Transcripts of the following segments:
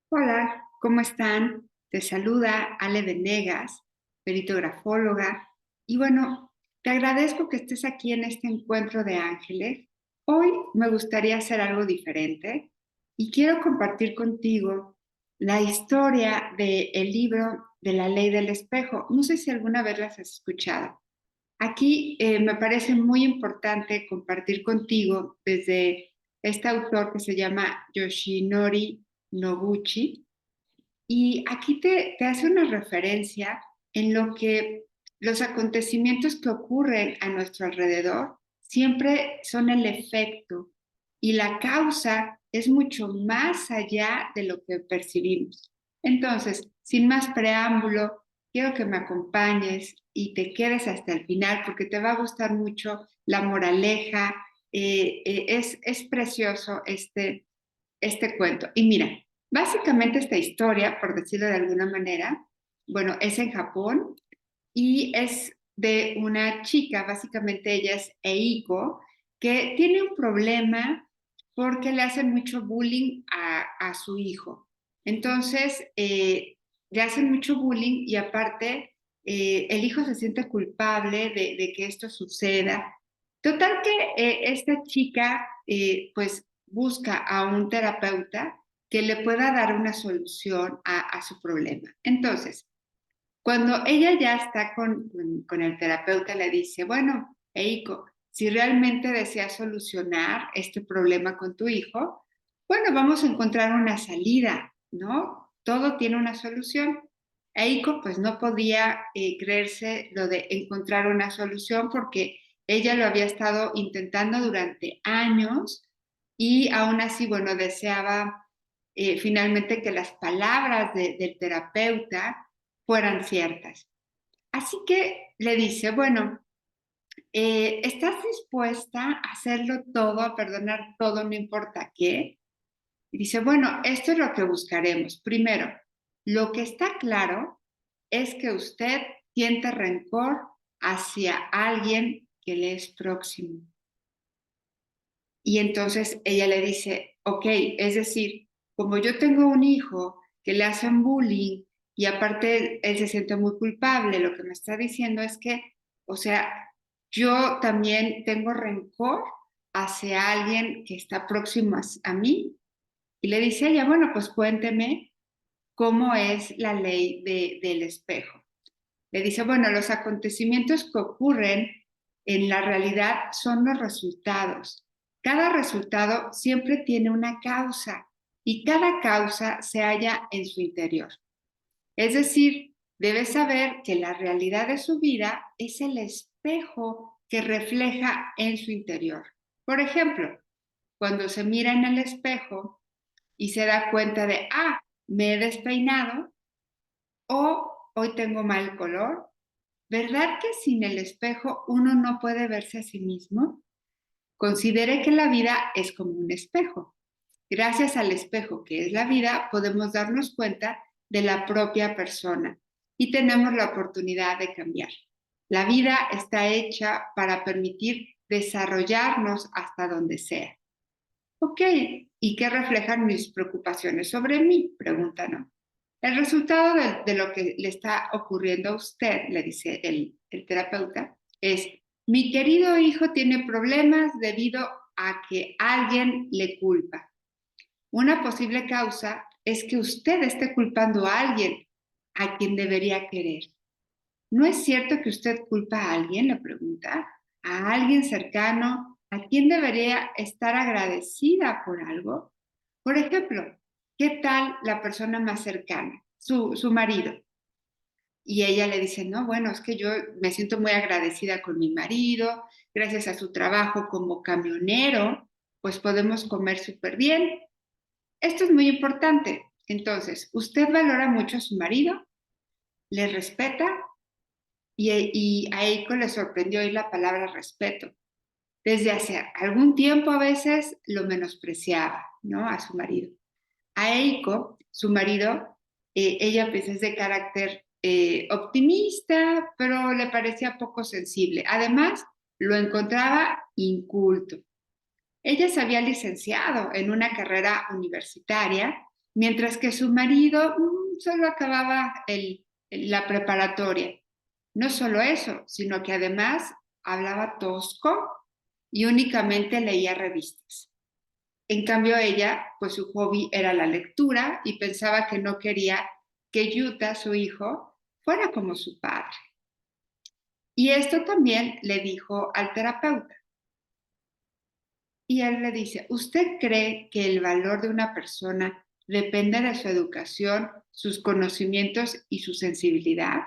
Hola, ¿cómo están? Te saluda Ale Venegas, peritografóloga. Y bueno, te agradezco que estés aquí en este encuentro de ángeles. Hoy me gustaría hacer algo diferente y quiero compartir contigo la historia del libro de la ley del espejo. No sé si alguna vez las has escuchado. Aquí me parece muy importante compartir contigo desde este autor que se llama Yoshinori Noguchi, y aquí te hace una referencia en lo que los acontecimientos que ocurren a nuestro alrededor siempre son el efecto y la causa es mucho más allá de lo que percibimos. Entonces, sin más preámbulo, quiero que me acompañes y te quedes hasta el final porque te va a gustar mucho la moraleja. Es precioso este cuento. Y mira, básicamente esta historia, por decirlo de alguna manera, bueno, es en Japón y es de una chica, básicamente ella es Eiko, que tiene un problema porque le hacen mucho bullying a su hijo. Entonces, le hacen mucho bullying y aparte, el hijo se siente culpable de que esto suceda. Total que esta chica, pues, busca a un terapeuta que le pueda dar una solución a su problema. Entonces, cuando ella ya está con el terapeuta, le dice, bueno, Eiko, si realmente deseas solucionar este problema con tu hijo, bueno, vamos a encontrar una salida, ¿no? Todo tiene una solución. Eiko pues no podía creerse lo de encontrar una solución porque ella lo había estado intentando durante años y aún así, bueno, deseaba finalmente que las palabras del terapeuta fueran ciertas. Así que le dice, bueno, ¿estás dispuesta a hacerlo todo, a perdonar todo, no importa qué? Y dice, bueno, esto es lo que buscaremos. Primero, lo que está claro es que usted siente rencor hacia alguien que le es próximo. Y entonces ella le dice, ok, es decir, como yo tengo un hijo que le hacen bullying y aparte él se siente muy culpable, lo que me está diciendo es que, o sea, yo también tengo rencor hacia alguien que está próximo a mí. Y le dice ella, bueno, pues cuénteme cómo es la ley del espejo. Le dice, bueno, los acontecimientos que ocurren en la realidad son los resultados. Cada resultado siempre tiene una causa y cada causa se halla en su interior. Es decir, debe saber que la realidad de su vida es el espejo que refleja en su interior. Por ejemplo, cuando se mira en el espejo y se da cuenta de, me he despeinado o hoy tengo mal color. ¿Verdad que sin el espejo uno no puede verse a sí mismo? Considere que la vida es como un espejo. Gracias al espejo que es la vida, podemos darnos cuenta de la propia persona y tenemos la oportunidad de cambiar. La vida está hecha para permitir desarrollarnos hasta donde sea. Ok, ¿y qué reflejan mis preocupaciones sobre mí? Pregunta, ¿no? El resultado de lo que le está ocurriendo a usted, le dice el terapeuta, es, mi querido hijo tiene problemas debido a que alguien le culpa. Una posible causa es que usted esté culpando a alguien a quien debería querer. ¿No es cierto que usted culpa a alguien? Le pregunta. ¿A alguien cercano? ¿A quien debería estar agradecida por algo? Por ejemplo, ¿qué tal la persona más cercana? Su marido. Y ella le dice, no, bueno, es que yo me siento muy agradecida con mi marido, gracias a su trabajo como camionero, pues podemos comer súper bien. Esto es muy importante. Entonces, ¿usted valora mucho a su marido? ¿Le respeta? Y a Eiko le sorprendió oír la palabra respeto. Desde hace algún tiempo a veces lo menospreciaba, ¿no? A su marido. A Eiko, su marido, ella pues es de carácter optimista, pero le parecía poco sensible. Además, lo encontraba inculto. Ella se había licenciado en una carrera universitaria mientras que su marido solo acababa la preparatoria. No solo eso, sino que además hablaba tosco y únicamente leía revistas. En cambio ella, pues su hobby era la lectura y pensaba que no quería que Yuta, su hijo, fuera como su padre. Y esto también le dijo al terapeuta. Y él le dice, ¿usted cree que el valor de una persona depende de su educación, sus conocimientos y su sensibilidad?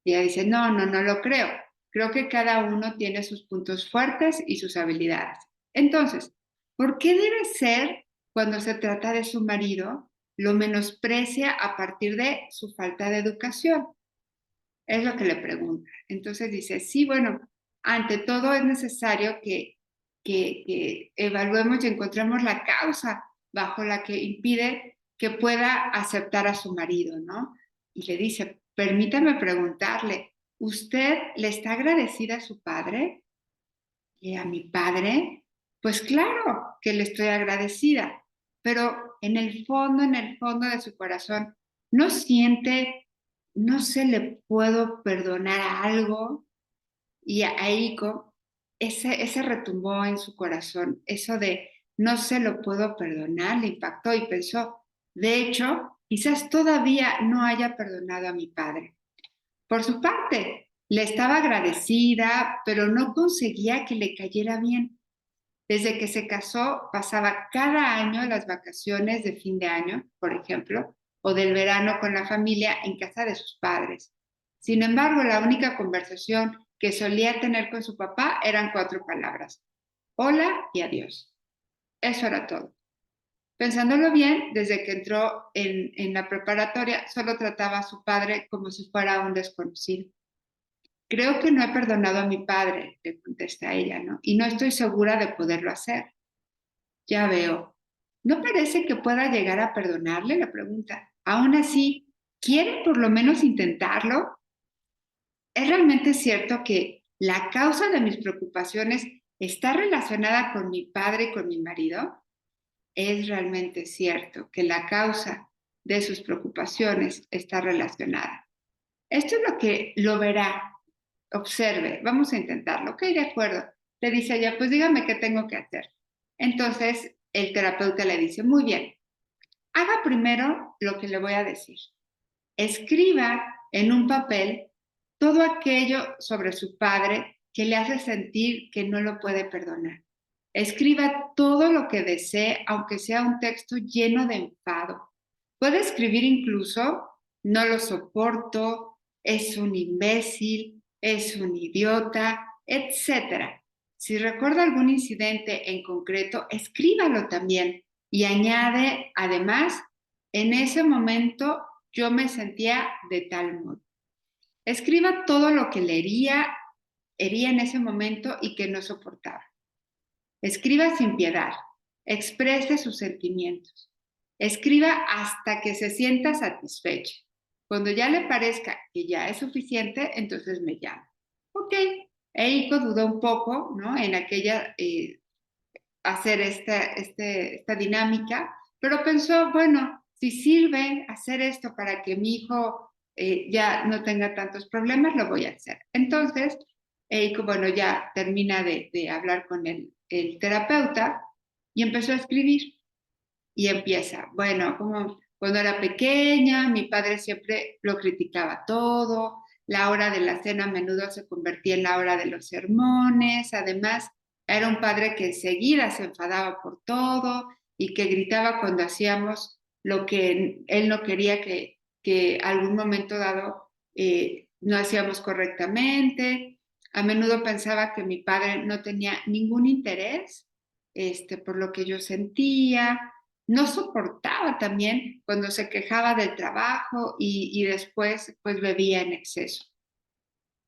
Y ella dice, no, no, no lo creo. Creo que cada uno tiene sus puntos fuertes y sus habilidades. Entonces, ¿por qué debe ser cuando se trata de su marido lo menosprecia a partir de su falta de educación? Es lo que le pregunta. Entonces dice, sí, bueno, ante todo es necesario que evaluemos y encontremos la causa bajo la que impide que pueda aceptar a su marido, ¿no? Y le dice, permítame preguntarle, ¿usted le está agradecida a su padre? Y a mi padre, pues claro que le estoy agradecida, pero en el fondo de su corazón, no siente, no se le puedo perdonar a algo. Y a Eiko, ese retumbó en su corazón, eso de no se lo puedo perdonar, le impactó y pensó, de hecho, quizás todavía no haya perdonado a mi padre. Por su parte, le estaba agradecida, pero no conseguía que le cayera bien. Desde que se casó, pasaba cada año las vacaciones de fin de año, por ejemplo, o del verano con la familia en casa de sus padres. Sin embargo, la única conversación que solía tener con su papá eran 4 palabras: hola y adiós. Eso era todo. Pensándolo bien, desde que entró en la preparatoria, solo trataba a su padre como si fuera un desconocido. Creo que no he perdonado a mi padre, le contesta ella, ¿no? Y no estoy segura de poderlo hacer. Ya veo. ¿No parece que pueda llegar a perdonarle? Le pregunta. Aún así, ¿quiere por lo menos intentarlo? ¿Es realmente cierto que la causa de mis preocupaciones está relacionada con mi padre y con mi marido? Es realmente cierto que la causa de sus preocupaciones está relacionada. Esto es lo que lo verá. Observe, vamos a intentarlo. Ok, de acuerdo. Le dice ella, pues dígame qué tengo que hacer. Entonces el terapeuta le dice, muy bien, haga primero lo que le voy a decir. Escriba en un papel todo aquello sobre su padre que le hace sentir que no lo puede perdonar. Escriba todo lo que desee, aunque sea un texto lleno de enfado. Puede escribir incluso, no lo soporto, es un imbécil, es un idiota, etcétera. Si recuerda algún incidente en concreto, escríbalo también y añade, además, en ese momento yo me sentía de tal modo. Escriba todo lo que le hería en ese momento y que no soportaba. Escriba sin piedad, exprese sus sentimientos. Escriba hasta que se sienta satisfecha. Cuando ya le parezca que ya es suficiente, entonces me llama. Ok, Eiko dudó un poco, ¿no? En aquella, hacer esta dinámica, pero pensó, bueno, si sirve hacer esto para que mi hijo ya no tenga tantos problemas, lo voy a hacer. Entonces, bueno, ya termina de hablar con el terapeuta y empezó a escribir. Y empieza, bueno, como cuando era pequeña, mi padre siempre lo criticaba todo, la hora de la cena a menudo se convertía en la hora de los sermones, además era un padre que enseguida se enfadaba por todo y que gritaba cuando hacíamos lo que él no quería que algún momento dado no hacíamos correctamente. A menudo pensaba que mi padre no tenía ningún interés por lo que yo sentía. No soportaba también cuando se quejaba del trabajo y después pues bebía en exceso.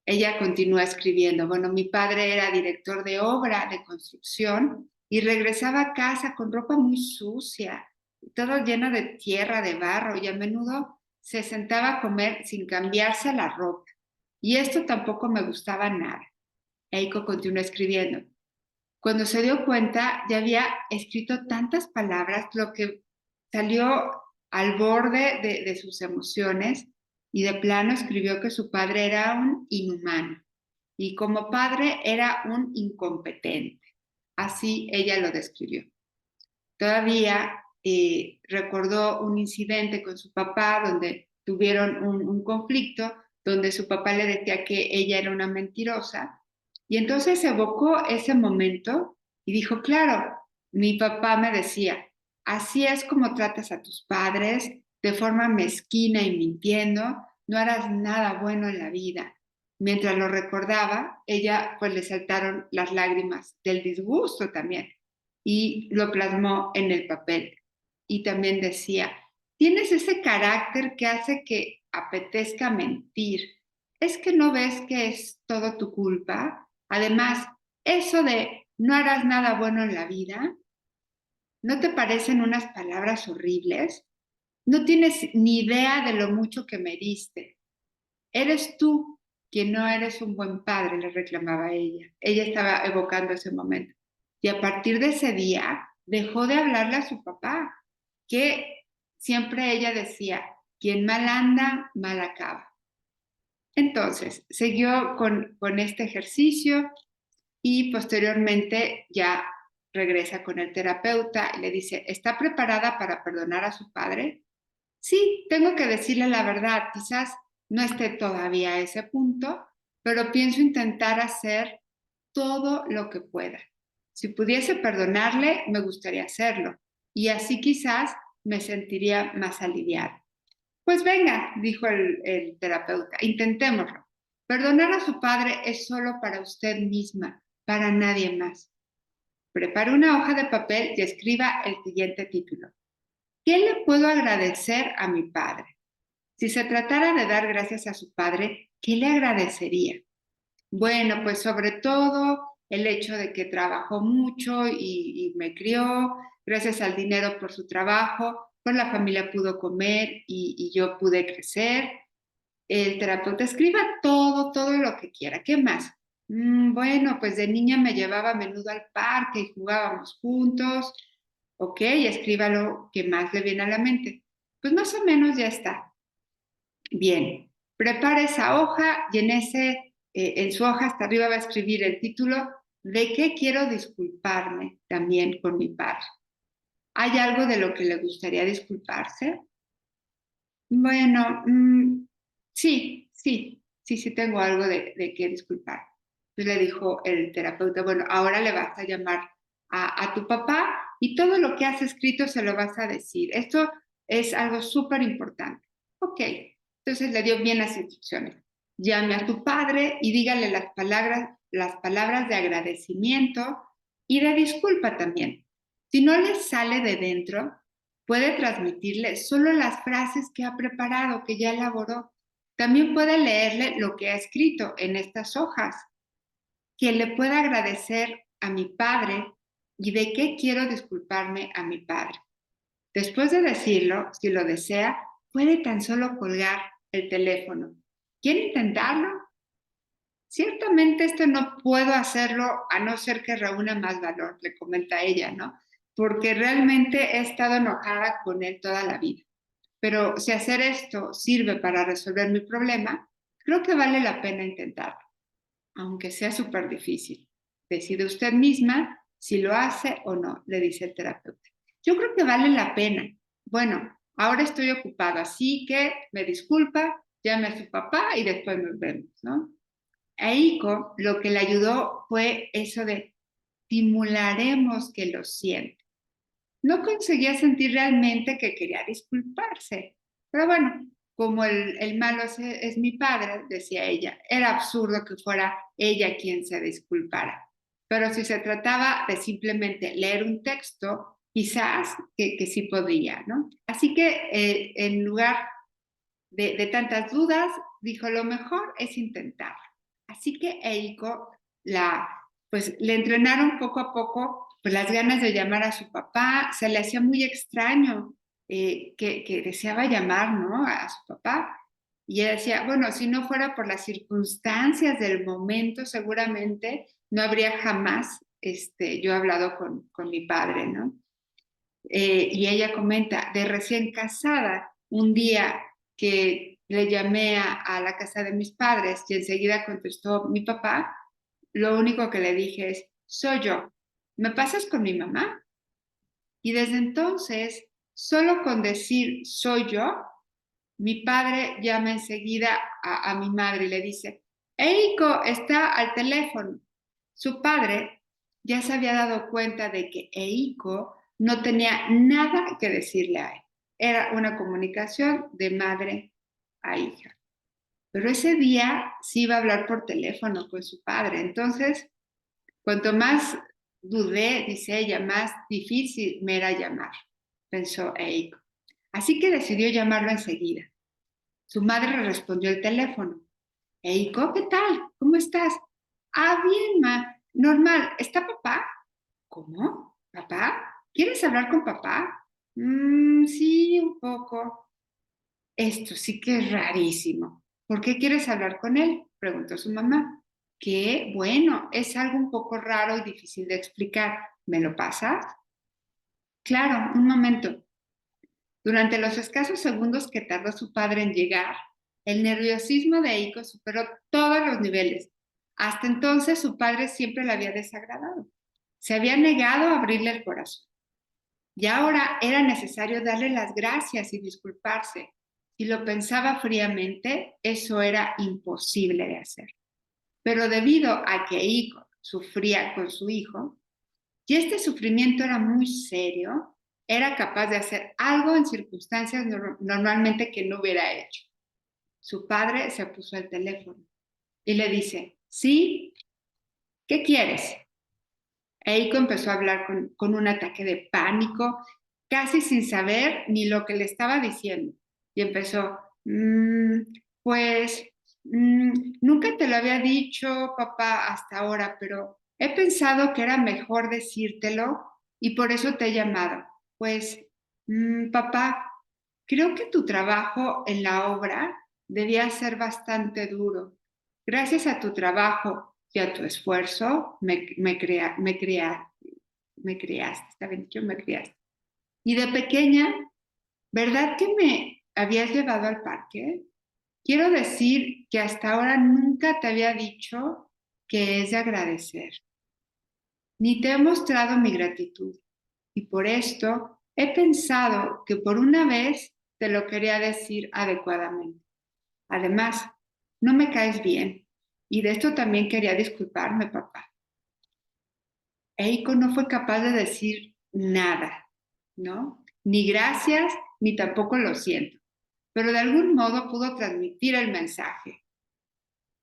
Ella continúa escribiendo, bueno, mi padre era director de obra de construcción y regresaba a casa con ropa muy sucia, todo lleno de tierra, de barro, y a menudo se sentaba a comer sin cambiarse la ropa. Y esto tampoco me gustaba nada. Eiko continúa escribiendo. Cuando se dio cuenta, ya había escrito tantas palabras, lo que salió al borde de sus emociones, y de plano escribió que su padre era un inhumano y como padre era un incompetente. Así ella lo describió. Todavía recordó un incidente con su papá donde tuvieron un conflicto, donde su papá le decía que ella era una mentirosa, y entonces evocó ese momento y dijo, claro, mi papá me decía, así es como tratas a tus padres, de forma mezquina y mintiendo, no harás nada bueno en la vida. Mientras lo recordaba, ella pues le saltaron las lágrimas del disgusto también y lo plasmó en el papel. Y también decía, tienes ese carácter que hace que apetezca mentir. ¿Es que no ves que es todo tu culpa? Además, eso de no harás nada bueno en la vida, ¿no te parecen unas palabras horribles? No tienes ni idea de lo mucho que me diste. Eres tú quien no eres un buen padre, le reclamaba ella. Ella estaba evocando ese momento. Y a partir de ese día dejó de hablarle a su papá, que siempre ella decía, quien mal anda, mal acaba. Entonces, siguió con este ejercicio y posteriormente ya regresa con el terapeuta y le dice, ¿está preparada para perdonar a su padre? Sí, tengo que decirle la verdad, quizás no esté todavía a ese punto, pero pienso intentar hacer todo lo que pueda. Si pudiese perdonarle, me gustaría hacerlo, y así quizás me sentiría más aliviada. Pues venga, dijo el terapeuta, intentémoslo. Perdonar a su padre es solo para usted misma, para nadie más. Prepare una hoja de papel y escriba el siguiente título. ¿Qué le puedo agradecer a mi padre? Si se tratara de dar gracias a su padre, ¿qué le agradecería? Bueno, pues sobre todo el hecho de que trabajó mucho y me crió, gracias al dinero por su trabajo, pues la familia pudo comer y yo pude crecer. El terapeuta escriba todo, todo lo que quiera. ¿Qué más? Bueno, pues de niña me llevaba a menudo al parque y jugábamos juntos. Ok, escriba lo que más le viene a la mente. Pues más o menos ya está. Bien, prepara esa hoja y en su hoja hasta arriba va a escribir el título de qué quiero disculparme también con mi padre. ¿Hay algo de lo que le gustaría disculparse? Bueno, sí, tengo algo de qué disculpar. Entonces le dijo el terapeuta, bueno, ahora le vas a llamar a tu papá y todo lo que has escrito se lo vas a decir. Esto es algo súper importante. Ok, entonces le dio bien las instrucciones. Llame a tu padre y dígale las palabras de agradecimiento y de disculpa también. Si no le sale de dentro, puede transmitirle solo las frases que ha preparado, que ya elaboró. También puede leerle lo que ha escrito en estas hojas, que le pueda agradecer a mi padre y de qué quiero disculparme a mi padre. Después de decirlo, si lo desea, puede tan solo colgar el teléfono. ¿Quiere intentarlo? Ciertamente esto no puedo hacerlo a no ser que reúna más valor, le comenta ella, ¿no? Porque realmente he estado enojada con él toda la vida. Pero si hacer esto sirve para resolver mi problema, creo que vale la pena intentarlo, aunque sea súper difícil. Decide usted misma si lo hace o no, le dice el terapeuta. Yo creo que vale la pena. Bueno, ahora estoy ocupada, así que me disculpa, llame a su papá y después nos vemos, ¿no? A Iko lo que le ayudó fue eso de simularemos que lo siente. No conseguía sentir realmente que quería disculparse. Pero bueno, como el malo es mi padre, decía ella, era absurdo que fuera ella quien se disculpara. Pero si se trataba de simplemente leer un texto, quizás que sí podría, ¿no? Así que en lugar de tantas dudas, dijo, lo mejor es intentarlo. Así que Eiko pues le entrenaron poco a poco pues, las ganas de llamar a su papá. Se le hacía muy extraño que deseaba llamar, ¿no? A su papá. Y ella decía, bueno, si no fuera por las circunstancias del momento, seguramente no habría jamás yo hablado con mi padre, ¿no? Y ella comenta, de recién casada, un día que le llamé a la casa de mis padres y enseguida contestó mi papá, lo único que le dije es, soy yo, ¿me pasas con mi mamá? Y desde entonces, solo con decir soy yo, mi padre llama enseguida a mi madre y le dice, Eiko está al teléfono. Su padre ya se había dado cuenta de que Eiko no tenía nada que decirle a él. Era una comunicación de madre a hija. Pero ese día sí iba a hablar por teléfono con su padre. Entonces, cuanto más dudé, dice ella, más difícil me era llamar, pensó Eiko. Así que decidió llamarlo enseguida. Su madre le respondió el teléfono. Eiko, ¿qué tal? ¿Cómo estás? Ah, bien, ma. Normal. ¿Está papá? ¿Cómo? ¿Papá? ¿Quieres hablar con papá? Sí, un poco. Esto sí que es rarísimo. ¿Por qué quieres hablar con él? Preguntó su mamá. Qué bueno, es algo un poco raro y difícil de explicar. ¿Me lo pasas? Claro, un momento. Durante los escasos segundos que tardó su padre en llegar, el nerviosismo de Eiko superó todos los niveles. Hasta entonces su padre siempre le había desagradado. Se había negado a abrirle el corazón. Y ahora era necesario darle las gracias y disculparse. Si lo pensaba fríamente, eso era imposible de hacer. Pero debido a que Eiko sufría con su hijo, y este sufrimiento era muy serio, era capaz de hacer algo en circunstancias normalmente que no hubiera hecho. Su padre se puso al teléfono y le dice, ¿sí? ¿Qué quieres? Eiko empezó a hablar con un ataque de pánico, casi sin saber ni lo que le estaba diciendo. Y empezó, pues, nunca te lo había dicho, papá, hasta ahora, pero he pensado que era mejor decírtelo y por eso te he llamado. Pues, papá, creo que tu trabajo en la obra debía ser bastante duro. Gracias a tu trabajo y a tu esfuerzo me criaste, está bien dicho, me criaste. Y de pequeña, ¿verdad que me habías llevado al parque? Quiero decir que hasta ahora nunca te había dicho que es de agradecer, ni te he mostrado mi gratitud. Y por esto he pensado que por una vez te lo quería decir adecuadamente. Además, no me caes bien. Y de esto también quería disculparme, papá. Eiko no fue capaz de decir nada, ¿no? Ni gracias, ni tampoco lo siento. Pero de algún modo pudo transmitir el mensaje.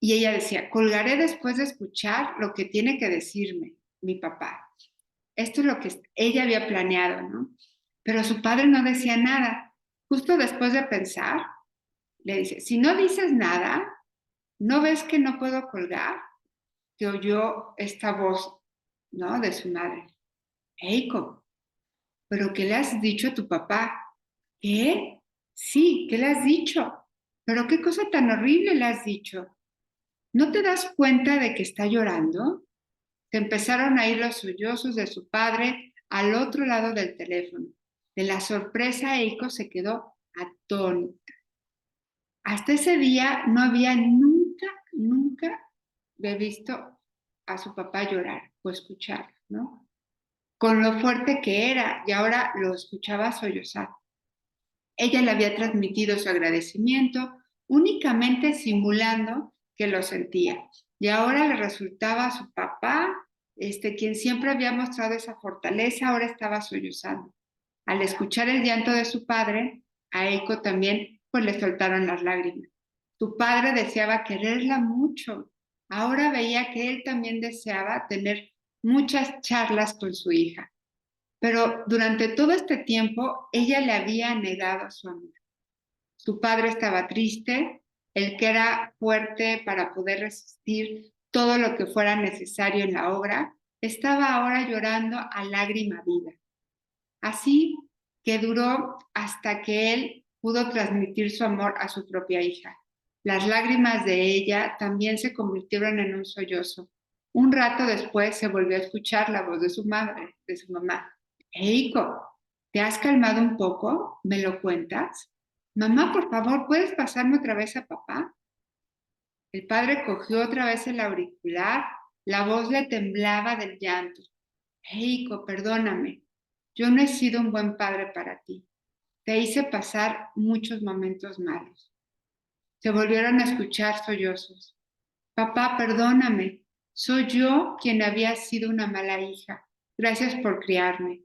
Y ella decía, colgaré después de escuchar lo que tiene que decirme mi papá. Esto es lo que ella había planeado, ¿no? Pero su padre no decía nada. Justo después de pensar, le dice, si no dices nada, ¿no ves que no puedo colgar? Que oyó esta voz, ¿no? De su madre. Eiko, ¿pero qué le has dicho a tu papá? ¿Qué? Sí, ¿qué le has dicho? ¿Pero qué cosa tan horrible le has dicho? ¿No te das cuenta de que está llorando? Se empezaron a ir los sollozos de su padre al otro lado del teléfono. De la sorpresa, Eiko se quedó atónita. Hasta ese día no había nunca visto a su papá llorar o escuchar, ¿no? Con lo fuerte que era, y ahora lo escuchaba sollozar. Ella le había transmitido su agradecimiento únicamente simulando que lo sentía. Y ahora le resultaba a su papá, quien siempre había mostrado esa fortaleza, ahora estaba sollozando. Al escuchar el llanto de su padre, a Eiko también pues le soltaron las lágrimas. Su padre deseaba quererla mucho. Ahora veía que él también deseaba tener muchas charlas con su hija. Pero durante todo este tiempo ella le había negado su amor. Su padre estaba triste, el que era fuerte para poder resistir todo lo que fuera necesario en la obra, estaba ahora llorando a lágrima viva. Así que duró hasta que él pudo transmitir su amor a su propia hija. Las lágrimas de ella también se convirtieron en un sollozo. Un rato después se volvió a escuchar la voz de su madre, de su mamá. Eiko, ¿Te has calmado un poco? ¿Me lo cuentas? Mamá, por favor, ¿puedes pasarme otra vez a papá? El padre cogió otra vez el auricular, la voz le temblaba del llanto. Eiko, perdóname, yo no he sido un buen padre para ti. Te hice pasar muchos momentos malos. Se volvieron a escuchar sollozos. Papá, perdóname, soy yo quien había sido una mala hija. Gracias por criarme.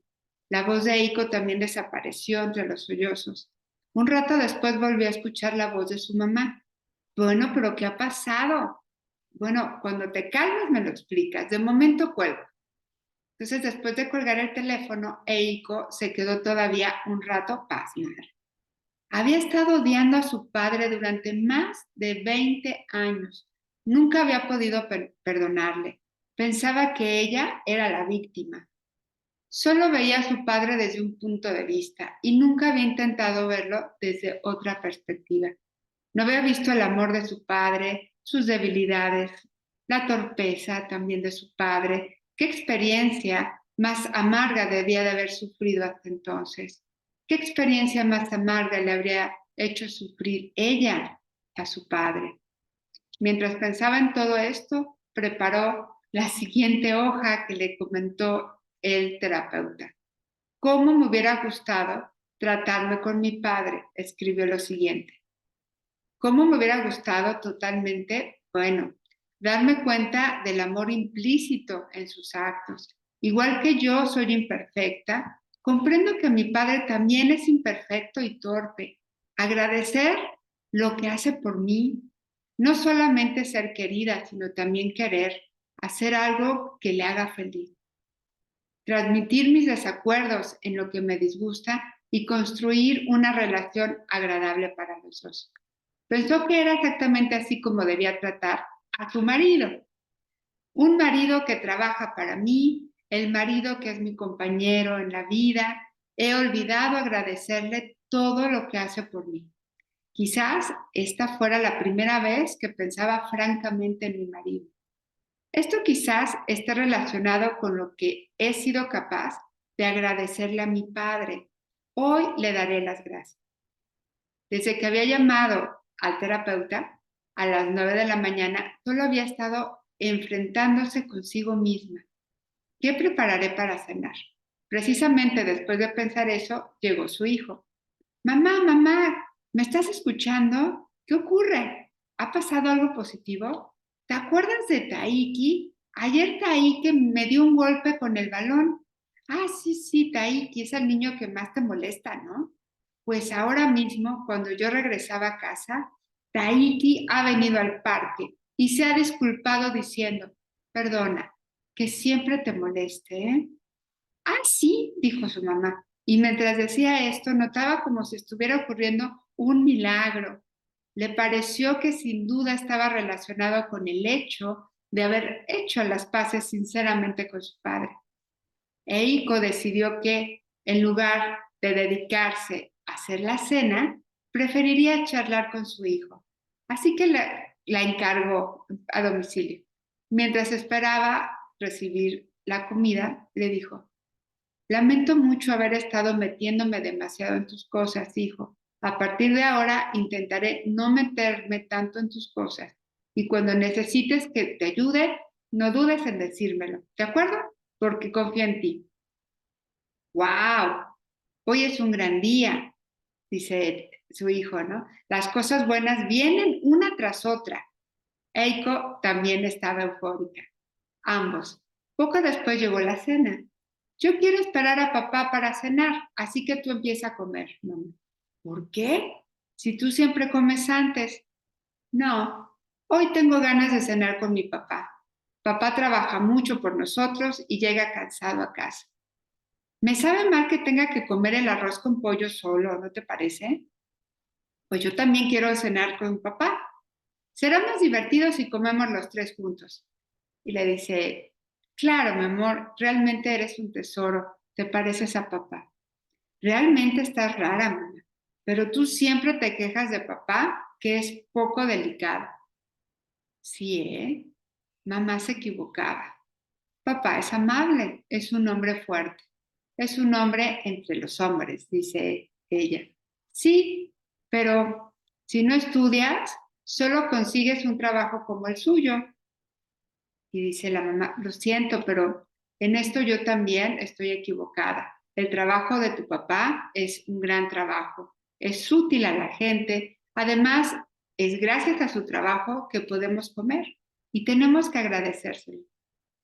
La voz de Eiko también desapareció entre los sollozos. Un rato después volvió a escuchar la voz de su mamá. Bueno, pero ¿qué ha pasado? Bueno, cuando te calmes me lo explicas. De momento cuelgo. Entonces, después de colgar el teléfono, Eiko se quedó todavía un rato pasmada. Había estado odiando a su padre durante más de 20 años. Nunca había podido perdonarle. Pensaba que ella era la víctima. Solo veía a su padre desde un punto de vista y nunca había intentado verlo desde otra perspectiva. No había visto el amor de su padre, sus debilidades, la torpeza también de su padre. ¿Qué experiencia más amarga debía de haber sufrido hasta entonces? ¿Qué experiencia más amarga le habría hecho sufrir ella a su padre? Mientras pensaba en todo esto, preparó la siguiente hoja que le comentó el terapeuta. ¿Cómo me hubiera gustado tratarme con mi padre? Escribió lo siguiente. ¿Cómo me hubiera gustado totalmente? Bueno, darme cuenta del amor implícito en sus actos. Igual que yo soy imperfecta, comprendo que mi padre también es imperfecto y torpe. Agradecer lo que hace por mí, no solamente ser querida, sino también querer hacer algo que le haga feliz. Transmitir mis desacuerdos en lo que me disgusta y construir una relación agradable para los dos. Pensó que era exactamente así como debía tratar a su marido. Un marido que trabaja para mí, el marido que es mi compañero en la vida. He olvidado agradecerle todo lo que hace por mí. Quizás esta fuera la primera vez que pensaba francamente en mi marido. Esto quizás esté relacionado con lo que he sido capaz de agradecerle a mi padre. Hoy le daré las gracias. Desde que había llamado al terapeuta a las 9 de la mañana, solo había estado enfrentándose consigo misma. ¿Qué prepararé para cenar? Precisamente después de pensar eso, llegó su hijo. Mamá, mamá, ¿me estás escuchando? ¿Qué ocurre? ¿Ha pasado algo positivo? ¿Te acuerdas de Taiki? Ayer Taiki me dio un golpe con el balón. Ah, sí, sí, Taiki es el niño que más te molesta, ¿no? Pues ahora mismo, cuando yo regresaba a casa, Taiki ha venido al parque y se ha disculpado diciendo, perdona, que siempre te moleste, ¿eh? Ah, sí, dijo su mamá. Y mientras decía esto, notaba como si estuviera ocurriendo un milagro. Le pareció que sin duda estaba relacionado con el hecho de haber hecho las paces sinceramente con su padre. Eiko decidió que, en lugar de dedicarse a hacer la cena, preferiría charlar con su hijo. Así que la encargó a domicilio. Mientras esperaba recibir la comida, le dijo, lamento mucho haber estado metiéndome demasiado en tus cosas, hijo. A partir de ahora intentaré no meterme tanto en tus cosas. Y cuando necesites que te ayude, no dudes en decírmelo. ¿De acuerdo? Porque confío en ti. ¡Wow! Hoy es un gran día, dice su hijo, ¿no? Las cosas buenas vienen una tras otra. Eiko también estaba eufórica. Ambos. Poco después llegó la cena. Yo quiero esperar a papá para cenar, así que tú empieza a comer, mamá. ¿Por qué? Si tú siempre comes antes. No, hoy tengo ganas de cenar con mi papá. Papá trabaja mucho por nosotros y llega cansado a casa. Me sabe mal que tenga que comer el arroz con pollo solo, ¿no te parece? Pues yo también quiero cenar con papá. Será más divertido si comemos los tres juntos. Y le dice, claro, mi amor, realmente eres un tesoro, te pareces a papá. Realmente estás rara, mamá, pero tú siempre te quejas de papá, que es poco delicado. Sí, ¿eh? Mamá se equivocaba. Papá es amable, es un hombre fuerte. es un hombre entre los hombres, dice ella. Sí, pero si no estudias, solo consigues un trabajo como el suyo. Y dice la mamá, lo siento, pero en esto yo también estoy equivocada. El trabajo de tu papá es un gran trabajo, es útil a la gente. Además, es gracias a su trabajo que podemos comer y tenemos que agradecérselo.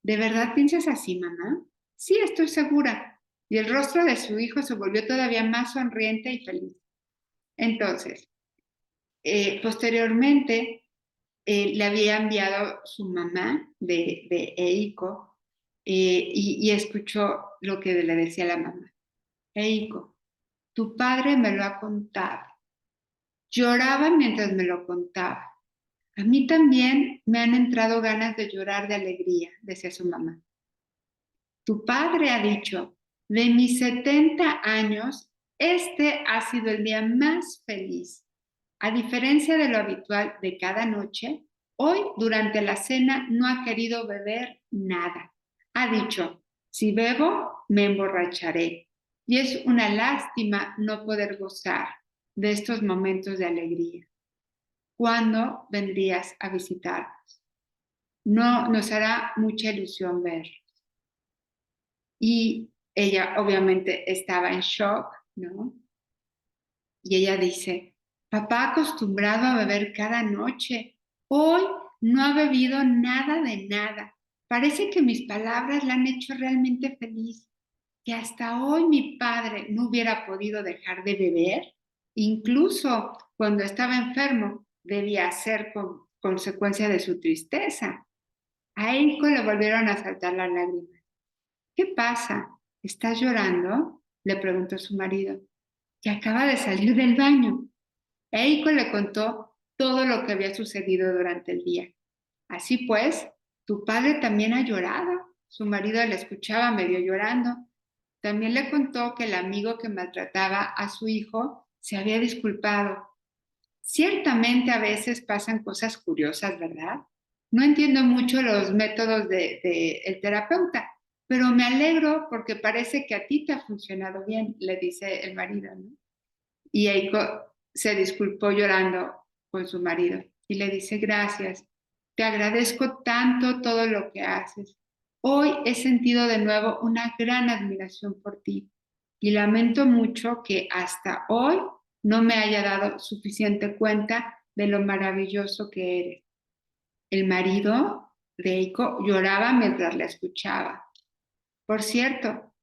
¿De verdad piensas así, mamá? Sí, estoy segura. Y el rostro de su hijo se volvió todavía más sonriente y feliz. Entonces, posteriormente, le había enviado su mamá de Eiko y escuchó lo que le decía la mamá. Eiko, tu padre me lo ha contado. Lloraba mientras me lo contaba. A mí también me han entrado ganas de llorar de alegría, decía su mamá. Tu padre ha dicho, de mis 70 años, este ha sido el día más feliz. A diferencia de lo habitual de cada noche, hoy durante la cena no ha querido beber nada. Ha dicho, si bebo, me emborracharé. Y es una lástima no poder gozar de estos momentos de alegría. ¿Cuándo vendrías a visitarnos? No, nos hará mucha ilusión ver. Y ella obviamente estaba en shock, ¿no? Y ella dice, papá acostumbrado a beber cada noche, hoy no ha bebido nada de nada. Parece que mis palabras la han hecho realmente feliz, que hasta hoy mi padre no hubiera podido dejar de beber, incluso cuando estaba enfermo, debía ser consecuencia de su tristeza. A Eiko le volvieron a saltar las lágrimas. ¿Qué pasa? ¿Estás llorando? Le preguntó su marido, que acaba de salir del baño. Eiko le contó todo lo que había sucedido durante el día. Así pues, tu padre también ha llorado. Su marido le escuchaba medio llorando. También le contó que el amigo que maltrataba a su hijo se había disculpado. Ciertamente a veces pasan cosas curiosas, ¿verdad? No entiendo mucho los métodos el terapeuta, pero me alegro porque parece que a ti te ha funcionado bien, le dice el marido, ¿no? Y Eiko se disculpó llorando con su marido y le dice, gracias, te agradezco tanto todo lo que haces. Hoy he sentido de nuevo una gran admiración por ti y lamento mucho que hasta hoy no me haya dado suficiente cuenta de lo maravilloso que eres. El marido de Eiko lloraba mientras la escuchaba. Por cierto,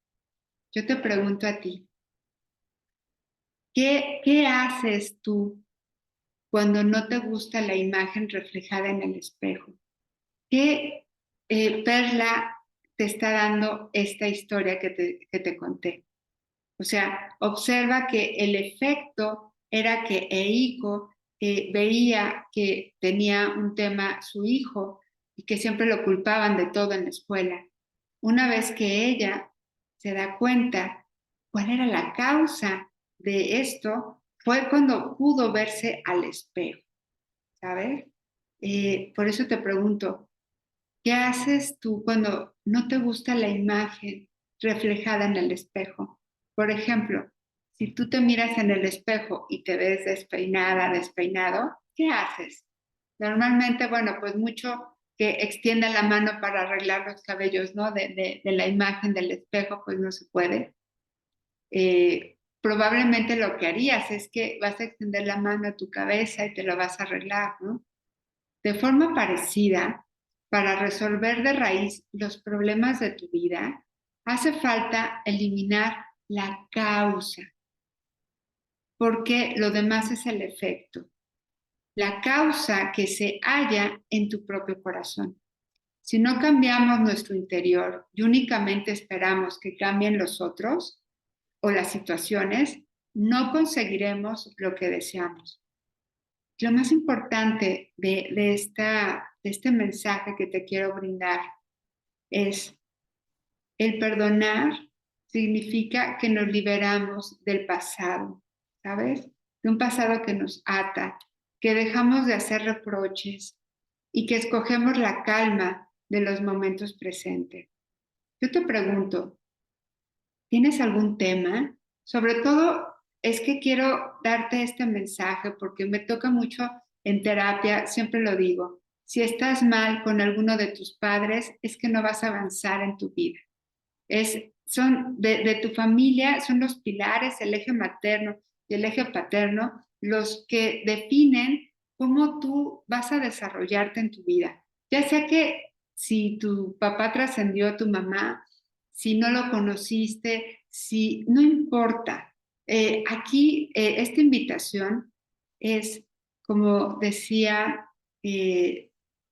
yo te pregunto a ti, ¿qué haces tú cuando no te gusta la imagen reflejada en el espejo? ¿Qué perla te está dando esta historia que te conté? O sea, observa que el efecto era que Eiko veía que tenía un tema su hijo y que siempre lo culpaban de todo en la escuela. Una vez que ella se da cuenta cuál era la causa de esto, fue cuando pudo verse al espejo, ¿sabes? Por eso te pregunto, ¿qué haces tú cuando no te gusta la imagen reflejada en el espejo? Por ejemplo, si tú te miras en el espejo y te ves despeinada, despeinado, ¿qué haces? Normalmente, bueno, pues mucho que extienda la mano para arreglar los cabellos, ¿no? De la imagen del espejo, pues no se puede. Probablemente lo que harías es que vas a extender la mano a tu cabeza y te lo vas a arreglar, ¿no? De forma parecida, para resolver de raíz los problemas de tu vida, hace falta eliminar la causa, porque lo demás es el efecto. La causa que se halla en tu propio corazón. Si no cambiamos nuestro interior y únicamente esperamos que cambien los otros o las situaciones, no conseguiremos lo que deseamos. Lo más importante de este mensaje que te quiero brindar es el perdonar significa que nos liberamos del pasado, ¿sabes? De un pasado que nos ata, que dejamos de hacer reproches y que escogemos la calma de los momentos presentes. Yo te pregunto, ¿Tienes algún tema? Sobre todo es que quiero darte este mensaje porque me toca mucho en terapia, siempre lo digo, si estás mal con alguno de tus padres es que no vas a avanzar en tu vida. Son de tu familia, son los pilares, el eje materno y el eje paterno, los que definen cómo tú vas a desarrollarte en tu vida. Ya sea que si tu papá trascendió a tu mamá, si no lo conociste, si no importa. Aquí esta invitación es, como decía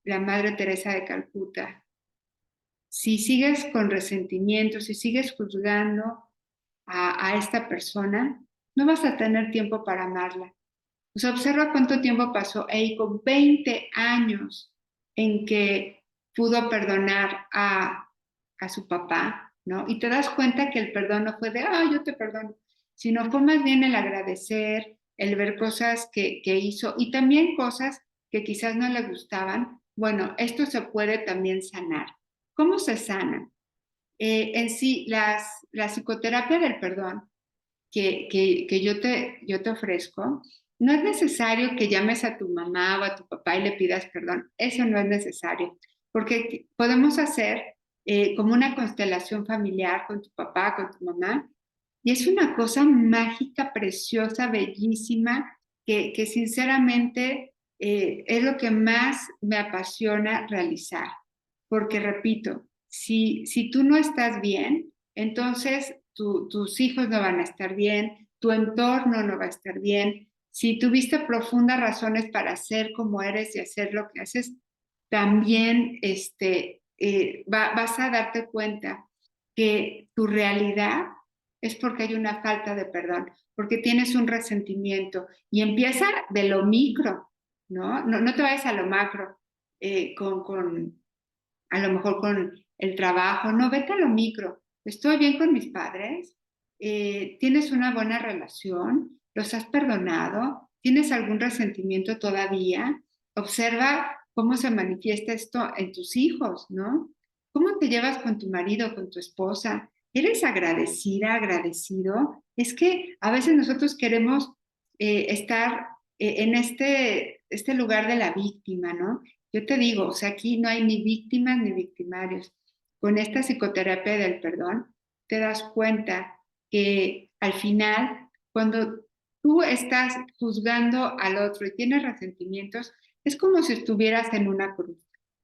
la Madre Teresa de Calcuta, si sigues con resentimiento, si sigues juzgando a esta persona, no vas a tener tiempo para amarla. Pues observa cuánto tiempo pasó Eiko, 20 años en que pudo perdonar a su papá, ¿no? Y te das cuenta que el perdón no fue de, ah, yo te perdono, sino fue más bien el agradecer, el ver cosas que hizo y también cosas que quizás no le gustaban. Bueno, esto se puede también sanar. ¿Cómo se sana? En sí, la psicoterapia del perdón que yo te ofrezco, no es necesario que llames a tu mamá o a tu papá y le pidas perdón. Eso no es necesario, porque podemos hacer como una constelación familiar con tu papá, con tu mamá, y es una cosa mágica, preciosa, bellísima, que sinceramente es lo que más me apasiona realizar. Porque repito, si tú no estás bien, entonces tus hijos no van a estar bien, tu entorno no va a estar bien. Si tuviste profundas razones para ser como eres y hacer lo que haces, también vas a darte cuenta que tu realidad es porque hay una falta de perdón, porque tienes un resentimiento y empieza de lo micro, ¿no? No te vayas a lo macro a lo mejor con el trabajo, no, vete a lo micro. Estoy bien con mis padres, tienes una buena relación, los has perdonado, tienes algún resentimiento todavía, observa cómo se manifiesta esto en tus hijos, ¿no? ¿Cómo te llevas con tu marido, con tu esposa? ¿Eres agradecida, agradecido? Es que a veces nosotros queremos estar en este lugar de la víctima, ¿no? Yo te digo, o sea, aquí no hay ni víctimas ni victimarios. Con esta psicoterapia del perdón, te das cuenta que al final, cuando tú estás juzgando al otro y tienes resentimientos, es como si estuvieras en una cruz.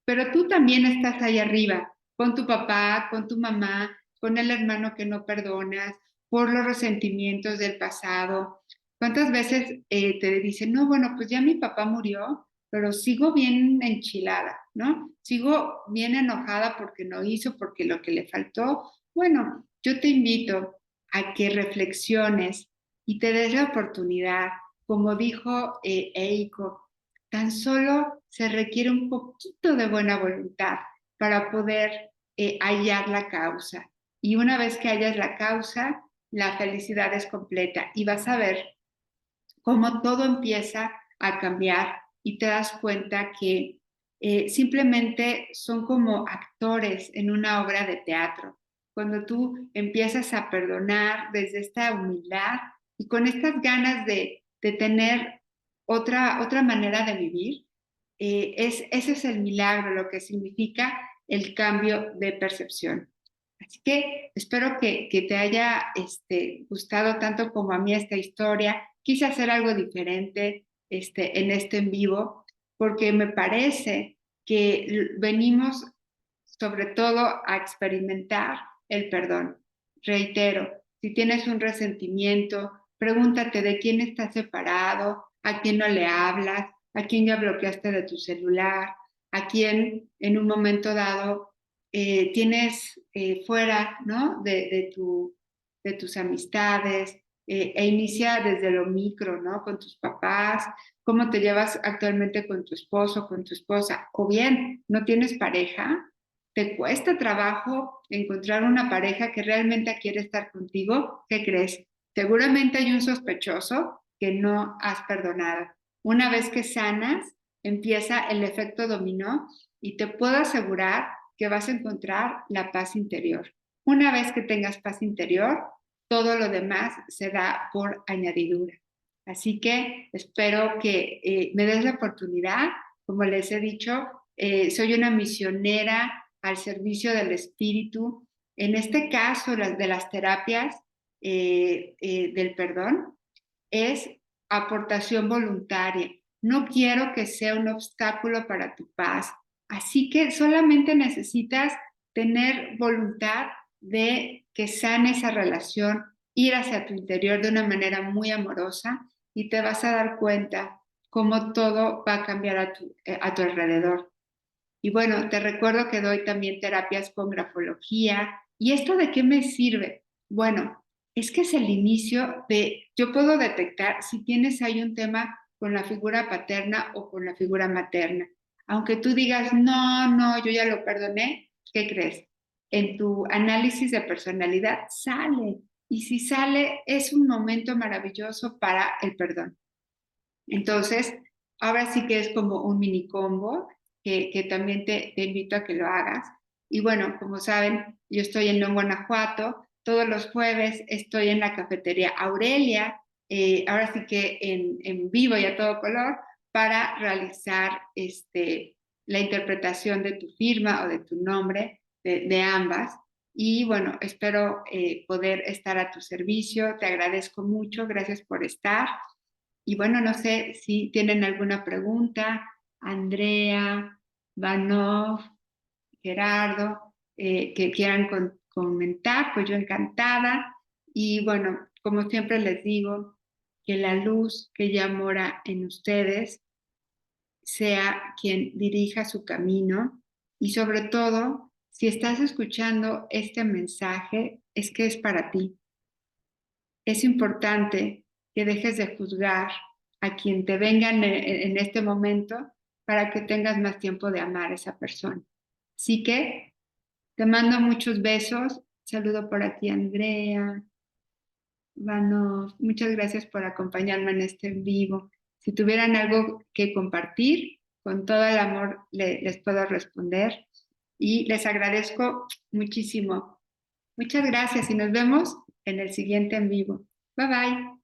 Pero tú también estás ahí arriba, con tu papá, con tu mamá, con el hermano que no perdonas, por los resentimientos del pasado. ¿Cuántas veces te dicen, no, bueno, pues ya mi papá murió, pero sigo bien enchilada, ¿no? Sigo bien enojada porque no hizo, porque lo que le faltó. Bueno, yo te invito a que reflexiones y te des la oportunidad, como dijo Eiko, tan solo se requiere un poquito de buena voluntad para poder hallar la causa. Y una vez que hallas la causa, la felicidad es completa y vas a ver cómo todo empieza a cambiar y te das cuenta que simplemente son como actores en una obra de teatro. Cuando tú empiezas a perdonar desde esta humildad y con estas ganas de tener otra manera de vivir, ese es el milagro, lo que significa el cambio de percepción. Así que espero que te haya gustado tanto como a mí esta historia. Quise hacer algo diferente en este en vivo porque me parece que venimos sobre todo a experimentar el perdón. Reitero, si tienes un resentimiento, pregúntate de quién estás separado, a quién no le hablas, a quién ya bloqueaste de tu celular, a quién en un momento dado tienes fuera, ¿no? De tus amistades, e inicia desde lo micro, ¿no? Con tus papás, cómo te llevas actualmente con tu esposo, con tu esposa, o bien, no tienes pareja, te cuesta trabajo encontrar una pareja que realmente quiere estar contigo, ¿qué crees? Seguramente hay un sospechoso que no has perdonado. Una vez que sanas, empieza el efecto dominó y te puedo asegurar que vas a encontrar la paz interior. Una vez que tengas paz interior, todo lo demás se da por añadidura. Así que espero que me des la oportunidad. Como les he dicho, soy una misionera al servicio del espíritu. En este caso, las de las terapias del perdón es aportación voluntaria. No quiero que sea un obstáculo para tu paz. Así que solamente necesitas tener voluntad de que sane esa relación, ir hacia tu interior de una manera muy amorosa y te vas a dar cuenta cómo todo va a cambiar a tu alrededor. Y bueno, te recuerdo que doy también terapias con grafología. ¿Y esto de qué me sirve? Bueno, es que es el inicio de, yo puedo detectar si tienes ahí un tema con la figura paterna o con la figura materna. Aunque tú digas, no, no, yo ya lo perdoné, ¿qué crees? En tu análisis de personalidad sale. Y si sale, es un momento maravilloso para el perdón. Entonces, ahora sí que es como un mini combo que también te invito a que lo hagas. Y bueno, como saben, yo estoy en León, Guanajuato. Todos los jueves estoy en la cafetería Aurelia, ahora sí que en vivo y a todo color, para realizar la interpretación de tu firma o de tu nombre, de ambas. Y bueno, espero poder estar a tu servicio. Te agradezco mucho. Gracias por estar. Y bueno, no sé si tienen alguna pregunta, Andrea, Vanov, Gerardo, que quieran comentar, pues yo encantada. Y bueno, como siempre les digo, que la luz que ya mora en ustedes sea quien dirija su camino y sobre todo, si estás escuchando este mensaje, es que es para ti. Es importante que dejes de juzgar a quien te venga en este momento para que tengas más tiempo de amar a esa persona. Así que te mando muchos besos. Saludo por aquí, Andrea. Bueno, muchas gracias por acompañarme en este en vivo. Si tuvieran algo que compartir, con todo el amor les puedo responder y les agradezco muchísimo. Muchas gracias y nos vemos en el siguiente en vivo. Bye bye.